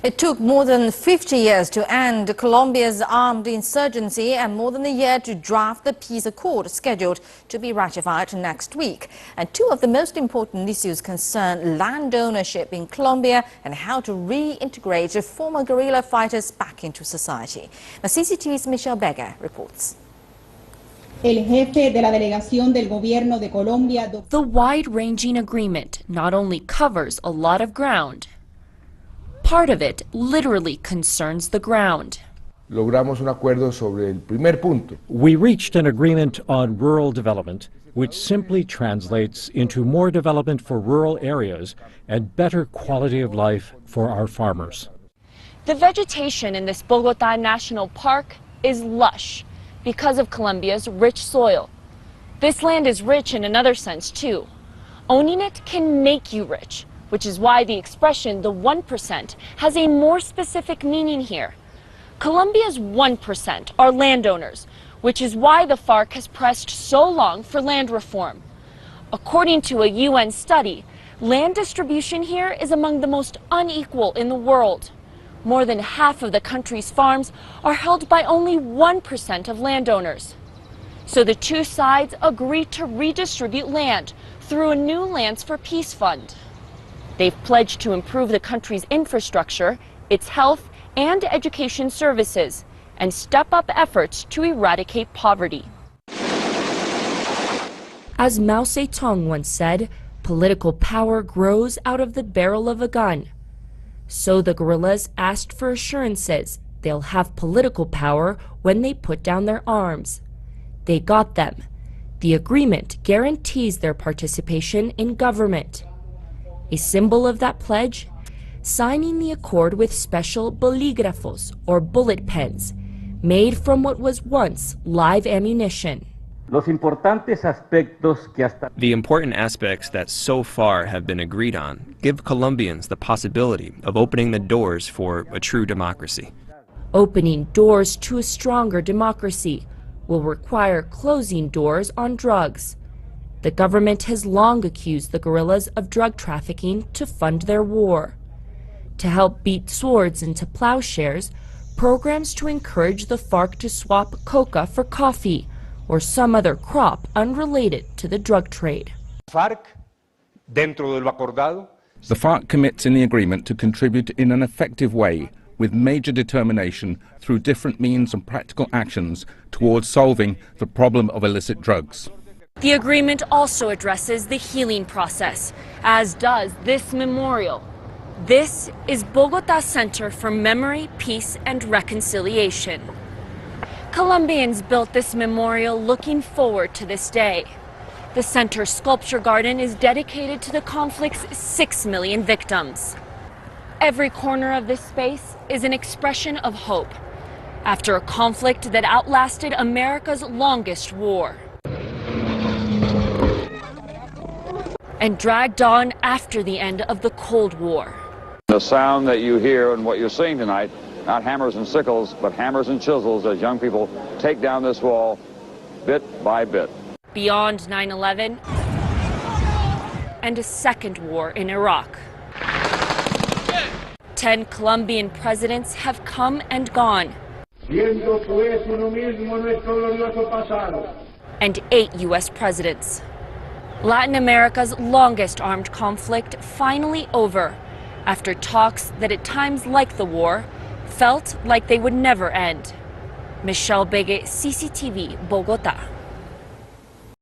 It took more than 50 years to end Colombia's armed insurgency and more than a year to draft the peace accord scheduled to be ratified next week. And two of the most important issues concern land ownership in Colombia and how to reintegrate former guerrilla fighters back into society. Now, CCTV's Michelle Beggar reports. The wide-ranging agreement not only covers a lot of ground, part of it literally concerns the ground. Logramos un acuerdo sobre el primer punto. We reached an agreement on rural development, which simply translates into more development for rural areas and better quality of life for our farmers. The vegetation in this Bogotá National Park is lush because of Colombia's rich soil. This land is rich in another sense too. Owning it can make you rich, which is why the expression the 1% has a more specific meaning here. Colombia's 1% are landowners, which is why the FARC has pressed so long for land reform. According to a UN study, land distribution here is among the most unequal in the world. More than half of the country's farms are held by only 1% of landowners. So the two sides agreed to redistribute land through a new Lands for Peace fund. They've pledged to improve the country's infrastructure, its health and education services, and step up efforts to eradicate poverty. As Mao Zedong once said, political power grows out of the barrel of a gun. So the guerrillas asked for assurances they'll have political power when they put down their arms. They got them. The agreement guarantees their participation in government. A symbol of that pledge? Signing the accord with special bolígrafos, or bullet pens, made from what was once live ammunition. The important aspects that so far have been agreed on give Colombians the possibility of opening the doors for a true democracy. Opening doors to a stronger democracy will require closing doors on drugs. The government has long accused the guerrillas of drug trafficking to fund their war. To help beat swords into plowshares, programs to encourage the FARC to swap coca for coffee or some other crop unrelated to the drug trade. The FARC commits in the agreement to contribute in an effective way with major determination through different means and practical actions towards solving the problem of illicit drugs. The agreement also addresses the healing process, as does this memorial. This is Bogotá Center for Memory, Peace and Reconciliation. Colombians built this memorial looking forward to this day. The center's sculpture garden is dedicated to the conflict's 6 million victims. Every corner of this space is an expression of hope after a conflict that outlasted America's longest war and dragged on after the end of the Cold War. The sound that you hear and what you're seeing tonight, not hammers and sickles, but hammers and chisels as young people take down this wall bit by bit. Beyond 9/11 and a second war in Iraq. 10 Colombian presidents have come and gone. And 8 U.S. presidents. Latin America's longest armed conflict finally over after talks that at times like the war felt like they would never end. Michelle Beggar, CCTV, Bogotá.